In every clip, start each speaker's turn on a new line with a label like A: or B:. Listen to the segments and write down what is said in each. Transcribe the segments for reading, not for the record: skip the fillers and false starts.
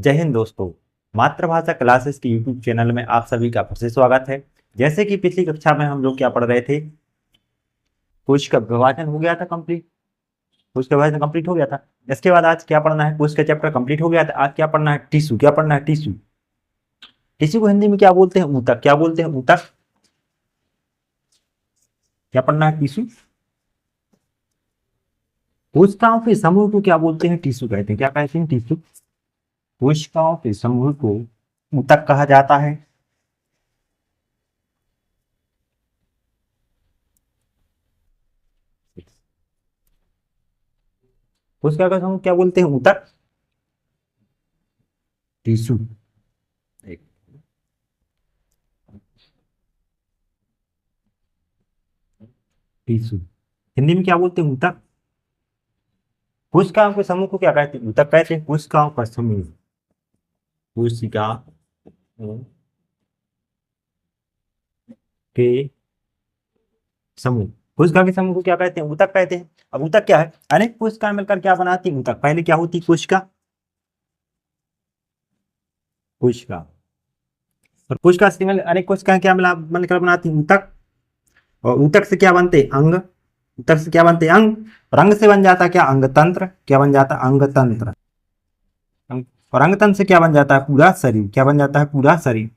A: जय हिंद दोस्तों। मातृभाषा क्लासेस के यूट्यूब चैनल में आप सभी का फिर से स्वागत है। जैसे कि पिछली कक्षा में हम लोग क्या पढ़ रहे थे, कोश का विभाजन हो गया था कंप्लीट। कोश का विभाजन कंप्लीट हो गया था। इसके बाद आज क्या पढ़ना है, कोश का चैप्टर कंप्लीट हो गया था। आज क्या पढ़ना है, टिश्यू। क्या पढ़ना है, टिश्यू। टिश्यू को हिंदी में क्या बोलते हैं, ऊतक। क्या बोलते हैं, ऊतक। क्या पढ़ना है, टिश्यू। कोशिकाओं के समूह को क्या बोलते हैं, टिश्यू कहते हैं। क्या कहते हैं, टिश्यू। कोशिकाओं के समूह को ऊतक कहा जाता है। कोशिका का समूह क्या बोलते हैं, ऊतक। टिश्यू। टिश्यू हिंदी में क्या बोलते हैं, ऊतक। कोशिकाओं के समूह को क्या कहते हैं, ऊतक कहते हैं। कोशिकाओं का समूह, कोशिका के समूह, कोशिका के समूह को क्या कहते हैं, ऊतक कहते हैं। अब ऊतक क्या है, अनेक कोशिकाएं मिलकर क्या बनाती है, ऊतक। पहले क्या होती, कोशिका। कोशिका और कोशिका से अनेक कोशिकाएं क्या मिलकर बनाती है, ऊतक। और ऊतक से क्या बनते हैं, अंग। ऊतक से क्या बनते हैं, अंग। और अंग से बन जाता है क्या, अंग तंत्र। क्या बन जाता है, अंग तंत्र। और अंग तंत्र से क्या बन जाता है, पूरा शरीर। क्या बन जाता है, पूरा शरीर।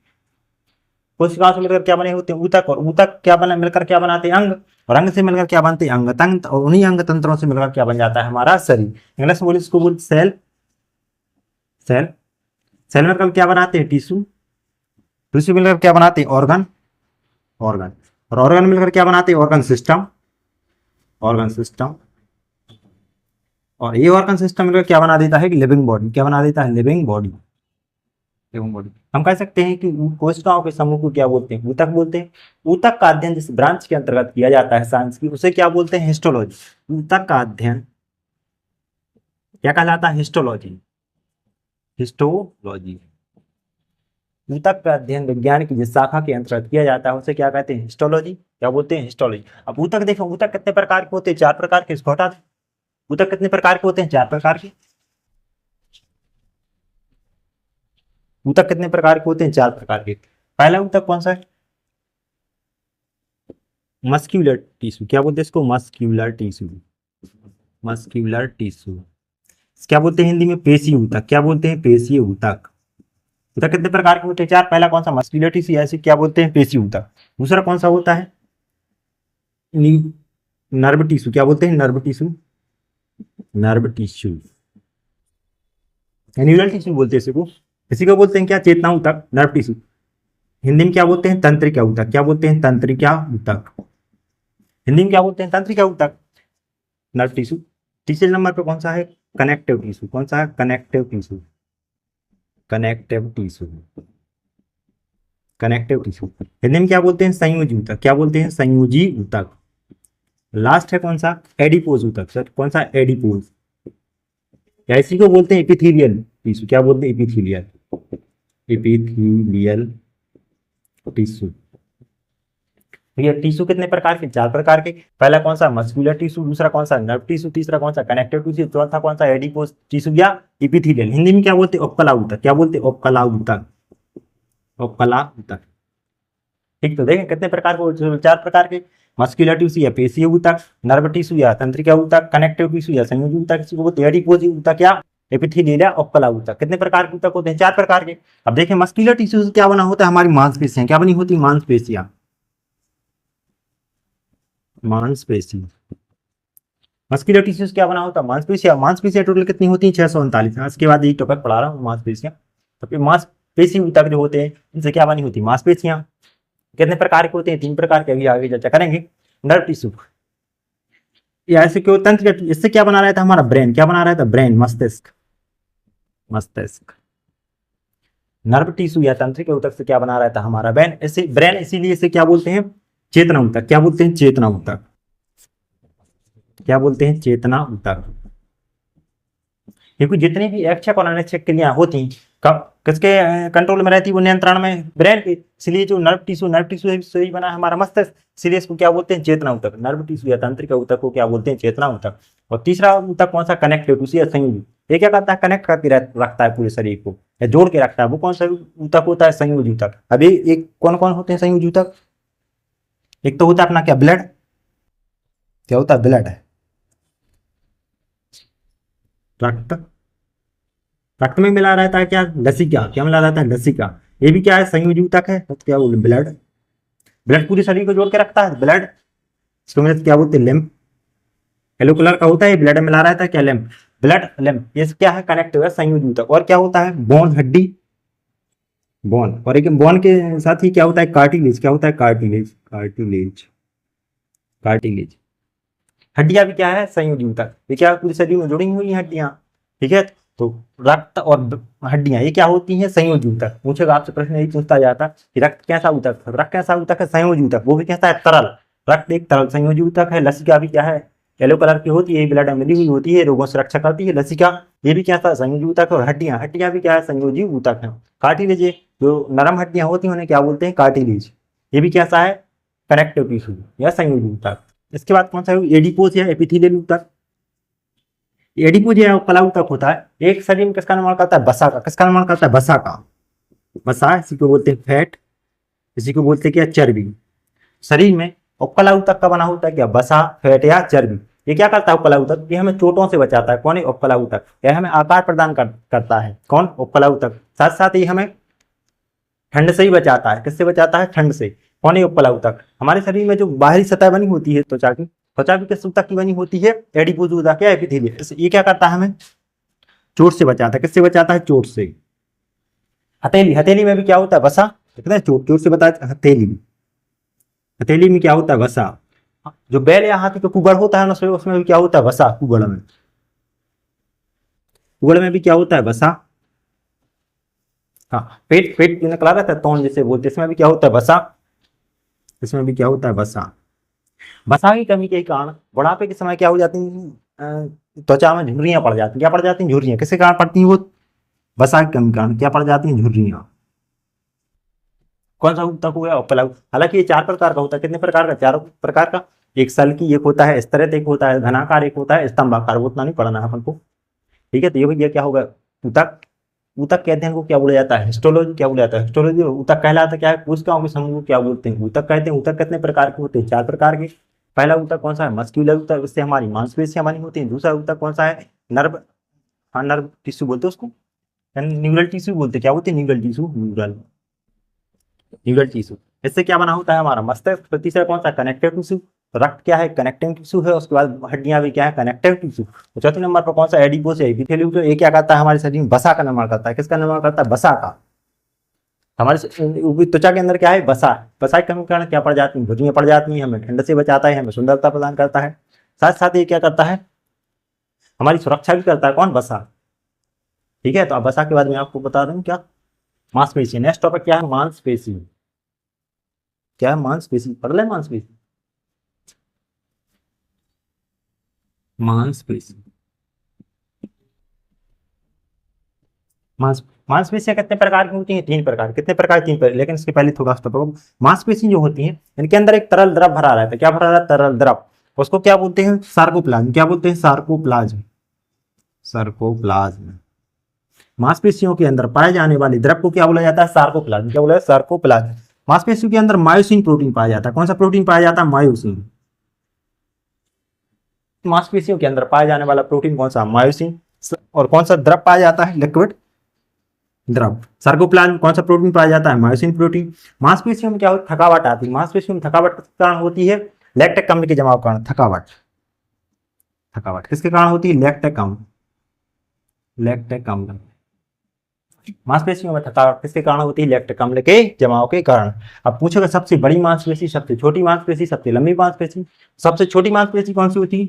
A: कोशिकाओं से मिलकर क्या बने होते हैं, ऊतक। और ऊतक क्या बना मिलकर क्या बनाते हैं, अंग। और अंग से मिलकर क्या बनते हैं, अंग तंत्र। और उन्हीं अंग तंत्रों से मिलकर क्या बन जाता है, हमारा शरीर। इंग्लिश में बोले इसको बोलते सेल। सेल। सेल मिलकर क्या बनाते हैं, टिश्यू। टिश्यू मिलकर क्या बनाते हैं, ऑर्गन। ऑर्गन। और ऑर्गन मिलकर क्या बनाते हैं, ऑर्गन सिस्टम। Organ system. और ये ऑर्गन सिस्टम मिलकर क्या बना देता है, लिविंग बॉडी। क्या बना देता है, लिविंग बॉडी। Living body. हम कह सकते हैं कि कोशिकाओं के समूह को क्या बोलते हैं, ऊतक बोलते हैं। ऊतक का अध्ययन जिस ब्रांच के अंतर्गत किया जाता है साइंस की, उसे क्या बोलते हैं, हिस्टोलॉजी। ऊतक का अध्ययन क्या कहलाता है, हिस्टोलॉजी। हिस्टोलॉजी। ऊतक का अध्ययन विज्ञान की जिस शाखा के अंतर्गत किया जाता है उसे क्या कहते हैं, हिस्टोलॉजी। क्या बोलते हैं, हिस्टोलॉजी। अब ऊतक देखो, ऊतक कितने प्रकार के होते हैं, 4 प्रकार के। इसको हटा दो। ऊतक कितने प्रकार के होते हैं, 4 प्रकार के। ऊतक कितने प्रकार के होते हैं, 4 प्रकार के। पहला ऊतक कौन सा है, मस्क्यूलर टिश्यू। क्या बोलते हैं इसको, मस्क्यूलर टिश्यू। Muscular tissue. क्या बोलते हैं हिंदी में, पेशी ऊतक। क्या बोलते हैं, पेशी ऊतक। ऊतक कितने प्रकार के होते हैं, 4। पहला कौन सा, मस्क्यूलर टिश्यू, ऐसे क्या बोलते हैं, पेशी ऊतक। दूसरा कौन सा होता है, नर्व टिश्यू। क्या बोलते हैं, nerve tissue. Nerve tissue. Neural tissue बोलते हैं इसी को। इसी को बोलते हैं क्या, चेतना ऊतक, नर्व टिश्यू। हिंदी में क्या बोलते हैं, तंत्रिका ऊतक। क्या बोलते हैं, तंत्रिका ऊतक। हिंदी में क्या बोलते हैं, तंत्रिका ऊतक। Nerve tissue. तीसरे नंबर पे कौन सा है, कनेक्टिव टिश्यू। कौन सा है, connective tissue. Connective tissue. Connective tissue. Hindi में क्या बोलते हैं, संयोजी ऊतक। क्या बोलते हैं, संयोजी ऊतक। लास्ट है कौन सा, एडिपोज ऊतक। सर कौन सा, एडिपोज। या इसी को बोलते हैं एपिथेलियल टिश्यू। क्या बोलते हैं, एपिथेलियल। Epithelial tissue. ये टिश्यू कितने प्रकार के, 4 प्रकार के। पहला कौन सा, मस्कुलर टिश्यू। दूसरा कौन सा, नर्व टिश्यू। तीसरा कौन सा, कनेक्टिव टिश्यू। चौथा कौन सा, एडिपोज टिश्यू या एपिथेलियल। हिंदी में क्या बोलते हैं, उपकला ऊतक। क्या बोलते हैं, उपकला ऊतक। उपकला ऊतक। ठीक, तो देखें कितने प्रकार के, 4 प्रकार के। मस्कुलर टिश्यू या पेशीय ऊतक, नर्व टिश्यू या तंत्रिका ऊतक, कनेक्टिव टिश्यू या संयोजी ऊतक, इसी को बोलते हैं एडिपोज ऊतक या एपिथेलियल या उपकला ऊतक। कितने प्रकार के ऊतक होते हैं, 4 प्रकार के। अब देखें मस्कुलर टिश्यू से क्या बना होता है, हमारी मांसपेशियां। क्या बनी होती है, मांसपेशियां। मांसपेशी। मस्कुलर टिश्यू से क्या बना होता है, मांसपेशियां। मांसपेशियां टोटल कितनी होती है, 639। इसके बाद एक टॉपिक पढ़ा रहा हूँ, मांसपेशियां। तो फिर मांसपेशी ऊतक जो होते हैं इनसे क्या बनी होती है, मांसपेशियां। कितने प्रकार के होते हैं, 3 प्रकार के। अभी आगे चर्चा करेंगे। नर्व टिश्यू या ऐसे क्यों, तंत्र, इससे क्या बना रहा था, हमारा ब्रेन। क्या बना रहा था, ब्रेन, मस्तिष्क। मस्तिष्क। नर्व टिश्यू या तंत्रिका ऊतक से क्या बना रहा था, हमारा ब्रेन। इसे ब्रेन, इसीलिए इसे क्या बोलते हैं, चेतना ऊतक। क्या बोलते हैं, चेतना ऊतक। क्या बोलते हैं, चेतना ऊतक। क्योंकि जितनी भी ऐच्छिक और अनैच्छिक क्रियाएं होती कब किसके कंट्रोल में रहती, वो नियंत्रण में ब्रेन के। इसलिए जो नर्व टिश्यू से ही बना है हमारा मस्तिष्क, इसलिए इसको क्या बोलते हैं, चेतना ऊतक। नर्व टिश्यू या तंत्रिका ऊतक को क्या बोलते हैं, चेतना ऊतक। और तीसरा ऊतक कौन सा, कनेक्टिव टिश्यू या संयोजी। ये क्या करता है, कनेक्ट करके रखता है पूरे शरीर को। या जोड़ के रखता है, वो कौन सा ऊतक होता है? संयोजी ऊतक। अभी एक कौन कौन होते हैं संयोजी ऊतक? एक तो होता है अपना क्या, ब्लड। क्या होता है? ब्लड है, रक्त। रक्त में मिला रहता है क्या? लसिका। क्या मिला रहता है? लसिका। ये भी क्या है? संयोजी ऊतक है। तो क्या बोले? ब्लड। ब्लड पूरे शरीर को जोड़ के रखता है, ब्लड। इसको में क्या बोलते हैं? लिम्फ। येलो कलर का होता है, ब्लड में मिला रहता है क्या? लिम्फ। ब्लड लिम्फ, ये क्या है? कनेक्ट हुआ संयोजी ऊतक। और क्या होता है? बोन, हड्डी, बोन। और एक बोन के साथ ही क्या होता है? कार्टिलेज। क्या होता है? Cartilage, cartilage, cartilage. हड्डियां भी क्या है? संयोजी ऊतक। ये क्या पूरे शरीर में जुड़ी हुई हड्डियां, ठीक है। तो रक्त और हड्डियां ये क्या होती हैं? संयोजी ऊतक। पूछेगा आपसे प्रश्न, यही पूछता जाता कि रक्त कैसा ऊतक? रक्त कैसा ऊतक है? संयोजी ऊतक। वो भी कैसा है? तरल। रक्त एक तरल संयोजी ऊतक है। लसिका भी क्या है? येलो कलर की होती है, ब्लड में मिली हुई होती है, रोगों से रक्षा करती है। लसिका ये भी क्या था? संयोजी ऊतक है। और हड्डियां, हड्डियां भी क्या है? संयोजी ऊतक है। कार्टिलेज, जो नरम हड्डियां होती हैं उन्हें क्या बोलते हैं? कार्टिलेज। ये भी कैसा है? कनेक्टिव टिश्यू या संयोजी ऊतक। इसके बाद कौन सा है? एडिपोज या एपिथेलियल ऊतक। एडिपोज या उपकला ऊतक होता है। एक शरीर में किसका निर्माण करता है? वसा का। किसका निर्माण करता है? वसा का। वसा, इसी को बोलते हैं फैट, इसी को बोलते हैं क्या? चर्बी। शरीर में उपकला ऊतक का बना होता है क्या? वसा, फैट या चर्बी। ये क्या करता है उपकला ऊतक? ये हमें चोटों से बचाता है। कौन है? उपकला ऊतक। यह हमें आकार प्रदान करता है। कौन? उपकला ऊतक। साथ साथ ही हमें ठंड से ही बचाता है। किससे बचाता है? ठंड से। कौन है? उपकला ऊतक। हमारे शरीर में जो बाहरी सतह बनी होती है त्वचा की, त्वचा भी किस ऊतक की बनी होती है? एडिपोज ऊतक या एपिथेलियल। ये क्या करता है? हमें चोट से बचाता है। किससे बचाता है? चोट से। हथेली, हथेली में भी क्या होता है? वसा। कितना चोट, चोट से बताया। हथेली में, हथेली में क्या होता है? वसा। जो बैल या हाथी का कुगड़ होता है ना, उसमें भी क्या होता है? वसा। कुगड़ में, कुगड़ में भी क्या होता है? वसा। हाँ, पेट, पेट निकला रहता है तौन जिसे बोलते, इसमें भी क्या होता है? वसा। इसमें भी क्या होता है? वसा। वसा की कमी के कारण बुढ़ापे के समय क्या हो जाती है? त्वचा में झुर्रियां पड़ जाती हैं। क्या पड़ जाती हैं? झुर्रियां। किसके कारण पड़ती हैं वो? वसा की कमी के कारण क्या पड़ जाती हैं? झुर्रियां। कौन सा ऊतक हुआ? उपकला। हालांकि ये 4 प्रकार का होता है। कितने प्रकार का? 4 प्रकार का। एक सल्की, एक होता है स्तरित, एक होता है घनाकार, एक होता है स्तंभाकार। वो उतना नहीं पढ़ना है अपन को, ठीक है। तो ये भैया क्या होगा? ऊतक। ऊतक के अध्ययन को क्या बोला जाता है? हिस्टोलॉजी। क्या बोला जाता है? हिस्टोलॉजी। ऊतक कहलाता क्या है? कोशिकाओं के समूह को क्या बोलते हैं? ऊतक कहते हैं। ऊतक कितने प्रकार के होते हैं? 4 प्रकार के। पहला ऊतक कौन सा है? मस्क्यूलर ऊतक, उससे हमारी मांसपेशियां बनी होती हैं। दूसरा ऊतक कौन सा है? नर्व, हाँ नर्व टिश्यू बोलते हैं उसको, न्यूरल टिश्यू बोलते हैं। क्या बोलते हैं? Neural tissue, neural, neural tissue. इससे क्या बना होता है? हमारा मस्तिष्क। तीसरा कौन सा? Connective tissue. रक्त क्या है? कनेक्टिंग टिश्यू है। उसके बाद हड्डियां भी क्या है? Connective tissue. तो चौथे नंबर पर कौन सा? एडिपोज है, एपिथेलियल। ये क्या करता है? हमारे शरीर में वसा का निर्माण करता है। किसका निर्माण करता है? वसा का। हमारे त्वचा के अंदर क्या है? वसा। वसा के कमी के कारण क्या पड़ जाती है? झुर्रियां पड़ जाती हैं। हमें ठंड से बचाता है, हमें सुंदरता प्रदान करता है। साथ साथ ये क्या करता है? हमारी सुरक्षा भी करता है। कौन? वसा, ठीक है। तो अब वसा के बाद मैं आपको बता दूं क्या? मांसपेशी। नेक्स्ट टॉपिक क्या है? मांसपेशी। क्या है? मांसपेशी। पढ़ ले मांसपेशी। मांसपेशी, मांसपेशियां कितने प्रकार की होती हैं? 3 प्रकार। कितने प्रकार? 3 प्रकार। लेकिन इसके पहले थोड़ा सा मांसपेशी जो होती है, इनके अंदर एक तरल द्रव भरा रहता है। क्या भरा रहता है? तरल द्रव। उसको क्या बोलते हैं? सार्कोप्लाज्म। क्या बोलते हैं? Sarcoplasm, sarcoplasm. मांसपेशियों के अंदर पाए जाने वाले द्रव को क्या बोला जाता है? सार्कोप्लाज्म। क्या बोला है? सार्कोप्लाज्म। मांसपेशियों के अंदर मायोसिन प्रोटीन पाया जाता है। कौन सा प्रोटीन पाया जाता है? मायोसिन। मांसपेशियों के अंदर पाया जाने वाला प्रोटीन कौन सा? मायोसिन। और कौन सा द्रव पाया जाता है? लिक्विड द्रव। सार्कोप्लाज्म। कौन सा प्रोटीन पाया जाता है? Myosin protein. मांसपेशियों में क्या होती है? थकावट आती है। मांसपेशियों में थकावट किस कारण होती है? लैक्टिक अम्ल के जमाव के कारण थकावट। थकावट किसके कारण होती है? लैक्टिक अम्ल, लैक्टिक अम्ल। मांसपेशियों में थकावट किसके कारण होती है? लैक्टिक अम्ल के जमाव के कारण। अब पूछेगा सबसे बड़ी मांसपेशी, सबसे छोटी मांसपेशी, सबसे लंबी मांसपेशी। सबसे छोटी मांसपेशी कौन सी होती है?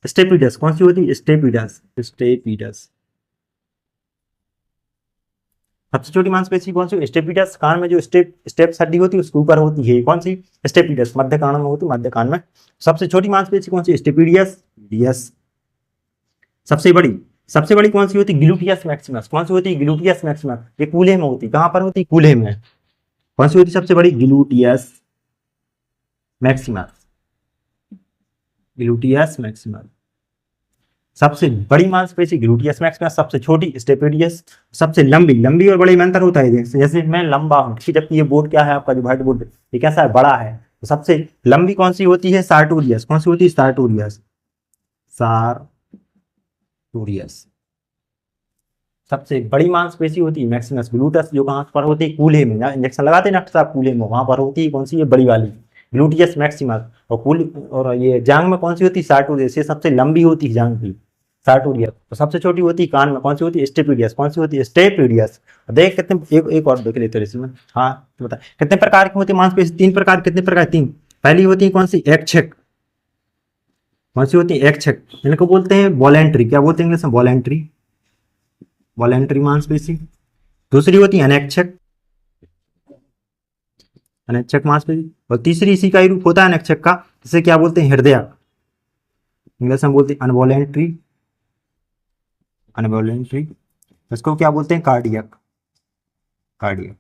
A: स्टेपिडस। कौन सी होती है? स्टेपिडस, स्टेपिडस। सबसे छोटी मांसपेशी कौन सी? स्टेपिडस। कान में जो स्टेप्स हड्डी होती है उसके ऊपर होती है। कौन सी? स्टेपिडस। मध्य कान में होती है, मध्य कान में। सबसे छोटी मांसपेशी कौन सी? Stapedius, yes. सबसे बड़ी कौन सी होती है? Gluteus Maximus. कौन सी होती है? Gluteus Maximus. ये कूल्हे में होती है। कहां पर होती है? कूल्हे में। कौन सी होती है सबसे बड़ी? Gluteus Maximus, gluteus Maximus. सबसे बड़ी मांसपेशी ग्लूटियस मैक्सिमस, सबसे छोटी स्टेपेडियस, सबसे लंबी, लंबी और बड़ी में अंतर होता है। जैसे मैं लंबा हूँ, जबकि ये बोर्ड क्या है आपका, जो व्हाइट बोर्ड ये कैसा है, बड़ा है। तो सबसे लंबी कौन सी होती है, सार्टोरियस। कौन सी होती है, सार्टोरियस, सार्टोरियस। सबसे बड़ी मांसपेशी होती है मैक्सिमस ग्लूटस, जो कहाँ पर होती है, कूल्हे में, इंजेक्शन लगाते हैं डॉक्टर साहब कूल्हे में, वहां पर होती है कौन सी, ये बड़ी वाली ग्लूटियस मैक्सिमस। और ये जांग में कौन सी होती है, सार्टोरियस। ये सबसे लंबी होती है जांग की, सार्टोरियस। तो सबसे छोटी होती है कान में, कौन सी होती है, स्टेपिडियस। कौन सी होती है, स्टेपिडियस। देख कितने, एक और देख लेते हैं इसमें। हाँ तो बता कितने प्रकार की होती है मांसपेशी, 3 प्रकार। कितने प्रकार, 3। पहली होती है कौन सी, एक्छक। कौन सी होती है, एक्छक। इनको बोलते हैं वॉलेंट्री। क्या बोलते हैं इंग्लिश में, वॉलेंट्री, वॉलेंट्री मांसपेशी। दूसरी होती है अनैच्छक, अनैच्छक मांसपेशी। और तीसरी इसी का ही रूप होता है अनैच्छक का, जिसे क्या बोलते हैं, हृदय। इंग्लिश में बोलते हैं अनवॉलेंट्री, अनवॉलेंट्री। इसको क्या बोलते हैं, कार्डियक, कार्डियक।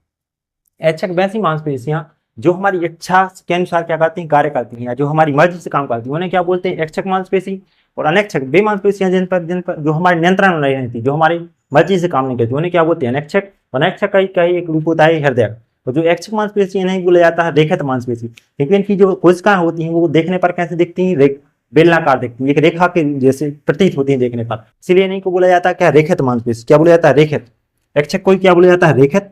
A: ऐच्छक वैसी मांसपेशियां जो हमारी इच्छा के अनुसार क्या करती हैं, कार्य करती हैं, या जो हमारी मर्जी से काम करती हैं, उन्हें क्या बोलते हैं, ऐच्छक मांसपेशी। और अनैच्छक वे मांसपेशियां जिन पर जो हमारे नियंत्रण में नहीं रहती, जो हमारी मर्जी से काम नहीं करती, उन्हें क्या बोलते हैं, अनैच्छक। अनैच्छक का ही एक रूप होता है हृदय। और जो ऐच्छक मांसपेशी इन्हें बोला जाता है रेखित मांसपेशी, क्योंकि इनकी जो कोशिकाएं होती हैं वो देखने पर कैसे दिखती हैं, बेलनाकार दिखती है, एक रेखा के जैसे प्रतीत होती है देखने पर, इसलिए इन्हीं को बोला जाता है क्या, रेखित मांसपेशी। क्या बोला जाता है, रेखित। ऐच्छक को क्या बोला जाता है, रेखित।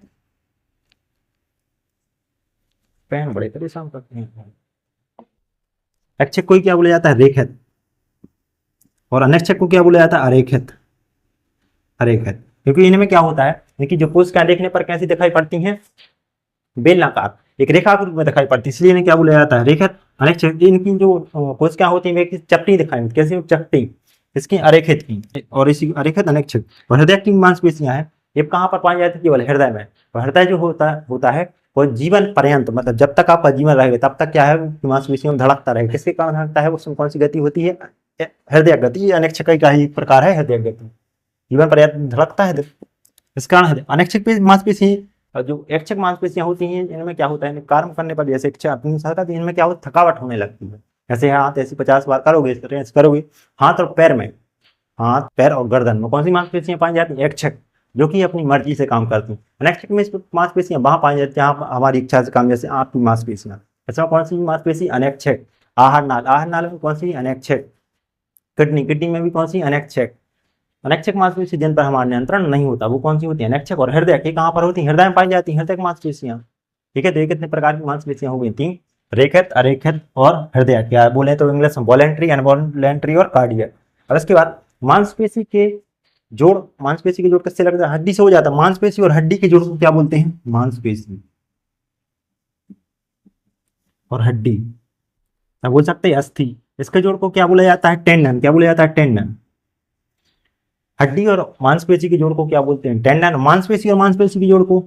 A: पैन बड़े परेशान करते हैं। ऐच्छक को क्या बोला जाता है, रेखित। और अनैच्छक को क्या बोला जाता है, अरेखित, अरेखित। क्योंकि इनमें क्या होता है, इनकी जो कोशिकाएं देखने पर कैसी दिखाई पड़ती हैं, बेलनाकार, एक रेखा के रूप में दिखाई पड़ती है, इसलिए इन्हें क्या बोला जाता है, रेखित। अनैच्छक इनकी जो कोशिकाएं होती हैं चपटी दिखाई, कैसी चपटी, इसकी अरेखित की, और इसी अरेखित अनैच्छक। और हृदय की मांसपेशियां हैं, ये कहाँ पर पाई जाती है, केवल हृदय में। और हृदय जो होता है वो जीवन पर्यंत, मतलब जब तक आपका जीवन रहेगा तब तक क्या है, मांसपेशियों में धड़कता रहेगा। किसके कारण धड़कता है, उसमें कौन सी गति होती है, हृदय गति। अनैच्छक का ही एक प्रकार है हृदय गति, जीवन पर्यंत धड़कता है। इस कारण अनैच्छक मांसपेशी, जो ऐच्छक मांसपेशियां होती हैं, इनमें क्या होता है, कार्य करने पर जैसे इनमें क्या होता है, थकावट होने लगती है। जैसे हाथ ऐसे 50 बार करोगे, करोगे, हाथ और पैर में, हाथ पैर और गर्दन में कौन सी मांसपेशियां पाई जाती हैं, ऐच्छक, जो कि अपनी मर्जी से काम करती हैं। अनैच्छक में मांसपेशियां वहां पाई जाती हैं जहां हमारी इच्छा से काम, जैसे आपकी मांसपेशियां। ऐसा कौन सी मांसपेशी, अनैच्छक। आहार नाल, आहार नाल में कौन सी, अनैच्छक। किडनी, किडनी में भी कौन सी, अनैच्छक। अनैच्छक मांसपेशी जिन पर हमारा नियंत्रण नहीं होता वो कौन सी होती है, अनैच्छक। और हृदय की कहाँ पर होती है, हृदय में पाई जाती है हृदय मांसपेशियां। ठीक है, तो ये कितने प्रकार की मांसपेशियां हो गई, 3। रेखित, अरेखित और हृदय। क्या बोले तो इंग्लिश में वॉलेंट्री, अनवॉलेंट्री और कार्डियक। और इसके बाद मांसपेशी के जोड़, मांसपेशी के जोड़ किससे लगता है, हड्डी से हो जाता है। मांसपेशी और हड्डी के जोड़ को क्या बोलते हैं, मांसपेशी और हड्डी। अब बोल सकते हैं अस्थि। इसके जोड़ को क्या बोला जाता है, टेंडन। क्या बोला जाता है, टेंडन। हड्डी और मांसपेशी के जोड़ को क्या बोलते हैं, टेंडन। मांसपेशी और मांसपेशी के जोड़ को,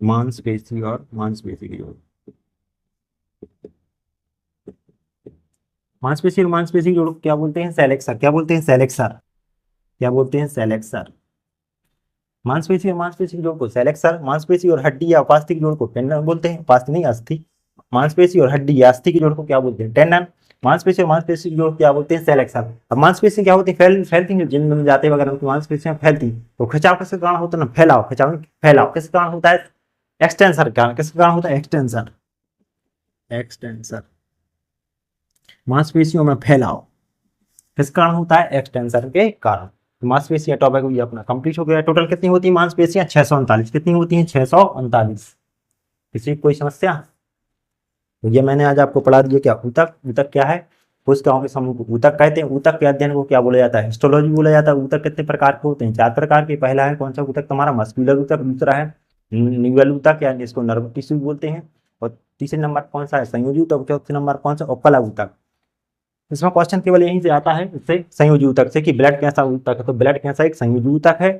A: मांसपेशी और मांसपेशी के जोड़, मांसपेशी और मांसपेशी के जोड़ को क्या बोलते हैं, सेलेक्सर। क्या बोलते हैं, सेलेक्सर। क्या बोलते हैं, सेलेक्सर। मांसपेशी और मांसपेशी के जोड़ को सेलेक्सर, मांसपेशी और हड्डी या उपास्थि के जोड़ को टेंडन बोलते हैं, उपास्थि नहीं अस्थि। मांसपेशी और हड्डी या अस्थि के जोड़ को क्या बोलते हैं, टेंडन। मांसपेशी और मांसपेशी के जोड़ क्या बोलते हैं, सेलेक्सर। अब मांसपेशी क्या होती है, फैलती हैं, जिम में जाते वगैरह उनकी मांसपेशियां फैलती, तो खिंचाव किसके कारण होता है ना, फैलाव, खिंचाव फैलाव किसके कारण होता है, एक्सटेंसर कारण। किसके कारण होता है, एक्सटेंसर, एक्सटेंसर। मांसपेशियों में फैलाव किस कारण होता है, एक्सटेंसर के कारण। मांसपेशियां टॉपिक भी अपना कंप्लीट हो गया। टोटल कितनी होती है मांसपेशियां, 639। कितनी होती हैं, 639। किसी कोई समस्या, तो ये मैंने आज आपको पढ़ा दिया। क्या ऊतक, ऊतक क्या है, कोशिकाओं के समूह को ऊतक कहते हैं। ऊतक के अध्ययन को क्या बोला जाता है, हिस्टोलॉजी बोला जाता है। ऊतक कितने प्रकार के होते हैं, 4 प्रकार के। पहला है कौन सा ऊतक तुम्हारा, मस्कुलर ऊतक। दूसरा है न्यूरल ऊतक, यानी इसको नर्व टिश्यू बोलते हैं। और तीसरे नंबर कौन सा है, संयोजी ऊतक। चौथे नंबर कौन सा, उपकला ऊतक। इसमें क्वेश्चन केवल यहीं से आता है, इससे संयोजी ऊतक से, कि ब्लड कैसा ऊतक है, तो ब्लड कैसा एक संयोजी ऊतक है,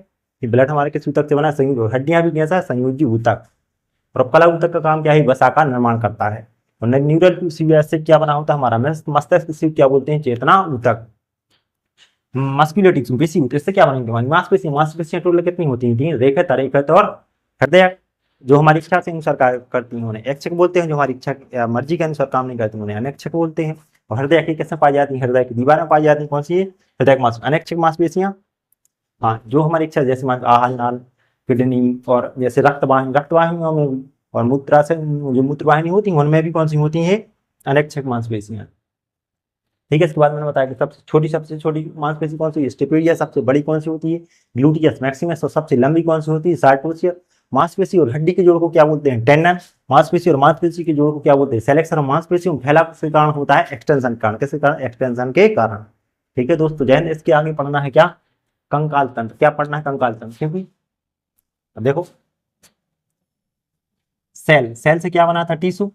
A: कि ब्लड हमारे किस ऊतक से बना है, संयोजी। हड्डियां भी कैसा है, संयोजी ऊतक। और उपकला ऊतक का काम क्या है, वसा का निर्माण करता है। और न्यूरल टिश्यू से क्या बना होता है हमारा, मस्तिष्क से क्या बोलते हैं, चेतना ऊतक। मस्कुलर टिश्यू पेशी ऊतक, इससे क्या बनेंगे हमारी मांसपेशियां। मांसपेशियां टोटल कितनी होती हैं, 3। रेखित, अरेखित और हृदय, जो हमारी इच्छा से अनुसार कार्य करती हैं उन्हें ऐच्छिक बोलते हैं। जो हमारी इच्छा या मर्जी के अनुसार काम नहीं करती उन्हें अनैच्छिक बोलते हैं। और हृदय की किसमें पाई जाती है, हृदय की दीवार में पाई जाती है, कौन सी है, हृदय की मांस, अनैच्छिक मांसपेशियां, हाँ जो हमारी इच्छा जैसे आहार नाल, किडनी और जैसे रक्तवाहिनियों में और मूत्राशय जो मूत्रवाहिनी होती है उनमें भी कौन सी होती है, अनैच्छिक मांसपेशियां। ठीक है, इसके बाद मैंने बताया कि सबसे छोटी मांसपेशी कौन सी है, स्टेपिडिया, सबसे बड़ी कौन सी होती है, ग्लूटियस मैक्सिमस, और सबसे लंबी कौन सी होती है, सार्टोसिया। मांसपेशी और हड्डी के जोड़ को क्या बोलते हैं, टेंडन। मांसपेशी और मांसपेशी के जोड़ को क्या बोलते हैं, सेलेक्शन। और मांसपेशी में फैलाव के कारण होता है एक्सटेंशन के कारण, किसके कारण, एक्सटेंशन के कारण। ठीक है दोस्तों, जैन इसके आगे पढ़ना है क्या, कंकाल तंत्र। क्या पढ़ना है, कंकाल तंत्र, क्योंकि अब देखो सेल से क्या बना था, टिश्यू,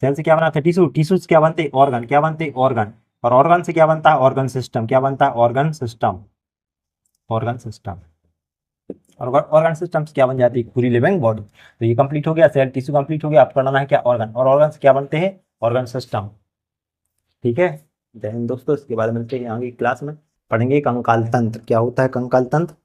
A: सेल से क्या बना था, टिश्यू, टिश्यू से क्या बनते, ऑर्गन, क्या बनते, ऑर्गन, और ऑर्गन से क्या बनता है, ऑर्गन सिस्टम, क्या बनता है, ऑर्गन सिस्टम, ऑर्गन सिस्टम। और ऑर्गन सिस्टम से क्या बन जाती है, पूरी लिविंग बॉडी। तो ये कंप्लीट हो गया, सेल टिश्यू कंप्लीट हो गया, आपको करना है क्या, ऑर्गन, और ऑर्गन से क्या बनते हैं, ऑर्गन सिस्टम। ठीक है, जय हिंद दोस्तों, इसके बाद मिलते हैं आगे क्लास में, पढ़ेंगे कंकाल तंत्र, क्या होता है कंकाल तंत्र।